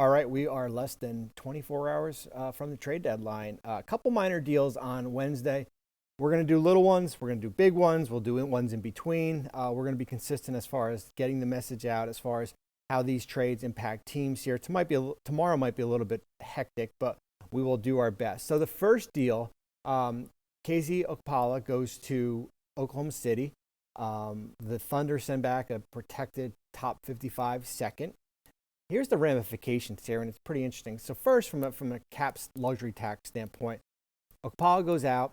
All right, we are less than 24 hours from the trade deadline. A couple minor deals on Wednesday. We're going to do little ones. We're going to do big ones. We'll do ones in between. We're going to be consistent as far as getting the message out, as far as how these trades impact teams here. Tomorrow might be a little bit hectic, but we will do our best. So the first deal, KZ Okpala goes to Oklahoma City. The Thunder send back a protected top 55 second. Here's the ramifications here, and it's pretty interesting. So first, from a Caps luxury tax standpoint, Okpala goes out.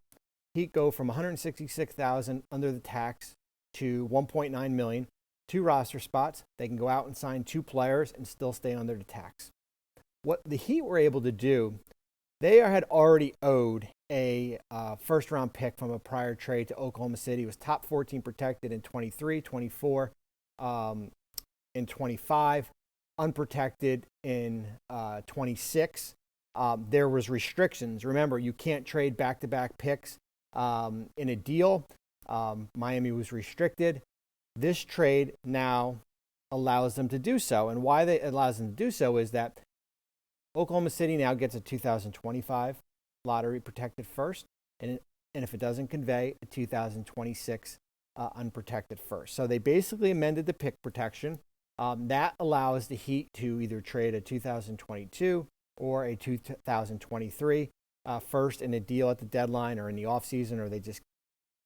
Heat go from $166,000 under the tax to $1.9 million. 2 roster spots. They can go out and sign 2 players and still stay under the tax. What the Heat were able to do, they had already owed a first-round pick from a prior trade to Oklahoma City. It was top 14 protected in 23, 24, in 25. Unprotected in 26. There was restrictions. Remember, you can't trade back-to-back picks in a deal. Miami was restricted. This trade now allows them to do so. And why it allows them to do so is that Oklahoma City now gets a 2025 lottery protected first. And if it doesn't convey, a 2026 unprotected first. So they basically amended the pick protection. That allows the Heat to either trade a 2022 or a 2023 first in a deal at the deadline or in the offseason, or they just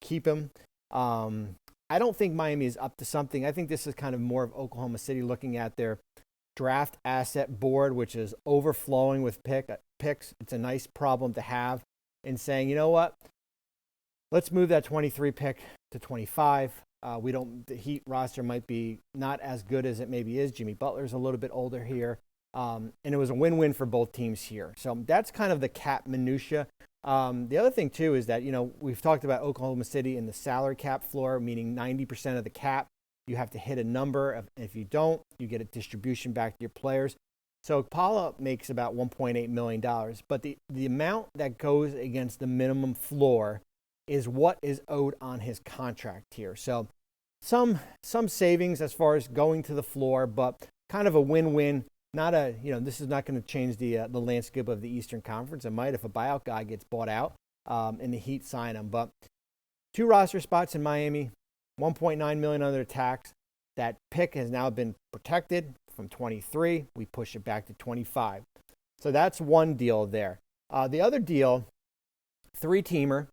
keep him. I don't think Miami is up to something. I think this is kind of more of Oklahoma City looking at their draft asset board, which is overflowing with picks. It's a nice problem to have, and saying, you know what, let's move that 23 pick to 25. The Heat roster might be not as good as it maybe is. Jimmy Butler's a little bit older here. And it was a win-win for both teams here. So that's kind of the cap minutia. The other thing, too, is that, we've talked about Oklahoma City and the salary cap floor, meaning 90% of the cap. You have to hit a number. If you don't, you get a distribution back to your players. So Okpala makes about $1.8 million. But the amount that goes against the minimum floor is what is owed on his contract here. So some savings as far as going to the floor, but kind of a win-win. Not this is not going to change the landscape of the Eastern Conference. It might if a buyout guy gets bought out and the Heat sign him. But 2 roster spots in Miami, $1.9 million under tax. That pick has now been protected from 23. We push it back to 25. So that's one deal there. The other deal, 3-teamer.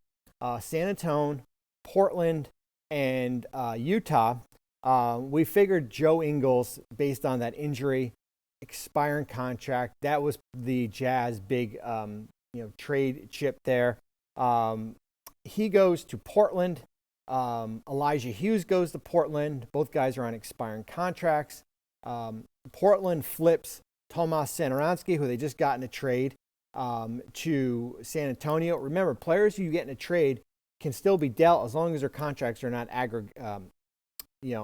San Antonio, Portland, and Utah. We figured Joe Ingles, based on that injury, expiring contract, that was the Jazz big trade chip there. He goes to Portland. Elijah Hughes goes to Portland. Both guys are on expiring contracts. Portland flips Tomas Satoransky, who they just got in a trade, to San Antonio. Remember, players who you get in a trade can still be dealt as long as their contracts are not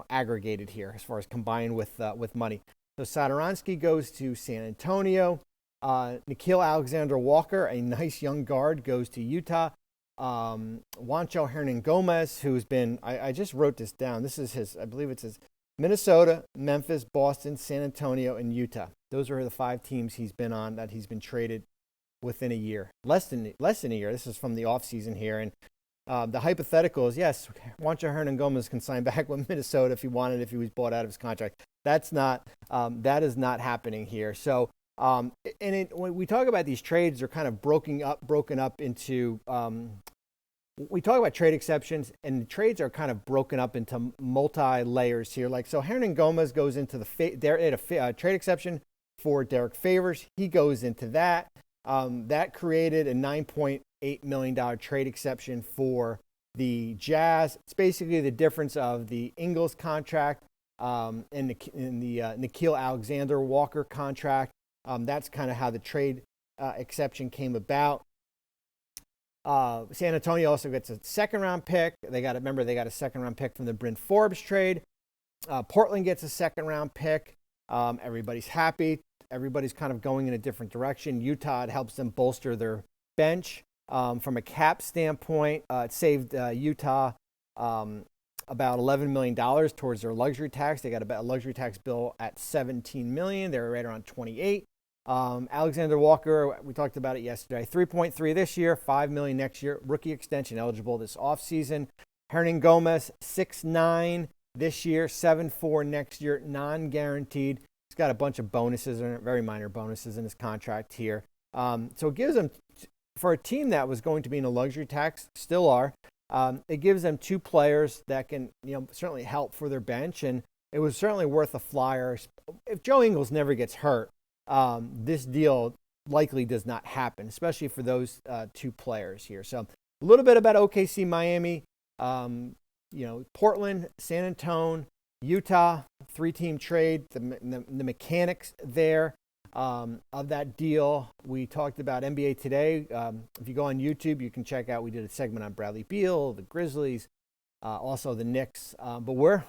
aggregated here as far as combined with money. So Satoransky goes to San Antonio. Nickeil Alexander-Walker, a nice young guard, goes to Utah. Juancho Hernangomez, who's been, I just wrote this down. This is I believe it's his Minnesota, Memphis, Boston, San Antonio, and Utah. Those are the 5 teams he's been on that he's been traded within a year, less than a year. This is from the offseason here. And the hypothetical is, yes, Juancho Hernangomez can sign back with Minnesota if he wanted, if he was bought out of his contract. That is not happening here. So, when we talk about these trades, they're kind of broken up into, we talk about trade exceptions, and the trades are kind of broken up into multi-layers here. Like, so Hernangomez goes into a trade exception for Derek Favors. He goes into that. That created a $9.8 million trade exception for the Jazz. It's basically the difference of the Ingles contract and the Nickeil Alexander-Walker contract. That's kind of how the trade exception came about. San Antonio also gets a second-round pick. They got a second-round pick from the Bryn Forbes trade. Portland gets a second-round pick. Everybody's happy. Everybody's kind of going in a different direction. Utah, it helps them bolster their bench. From a cap standpoint, it saved Utah about $11 million towards their luxury tax. They got about a luxury tax bill at $17 million. They're right around 28. Alexander-Walker, we talked about it yesterday. 3.3 this year, $5 million next year. Rookie extension eligible this offseason. Hernangomez, 6.9 this year, 7.4 next year, non-guaranteed. He's got a bunch of bonuses, very minor bonuses in his contract here. So it gives him, for a team that was going to be in a luxury tax, still are, it gives them 2 players that can, certainly help for their bench, and it was certainly worth a flyer. If Joe Ingles never gets hurt, this deal likely does not happen, especially for those 2 players here. So a little bit about OKC, Miami, Portland, San Antonio, Utah, 3-team trade, the mechanics there of that deal. We talked about NBA Today. If you go on YouTube, you can check out, we did a segment on Bradley Beal, the Grizzlies, also the Knicks. But we're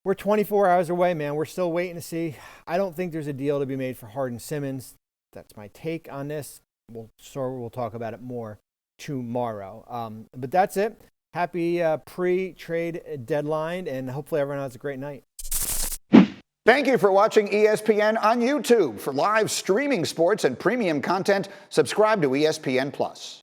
24 hours away, man. We're still waiting to see. I don't think there's a deal to be made for Harden Simmons. That's my take on this. We'll talk about it more tomorrow. But that's it. Happy pre-trade deadline, and hopefully everyone has a great night. Thank you for watching ESPN on YouTube. For live streaming sports and premium content, subscribe to ESPN+.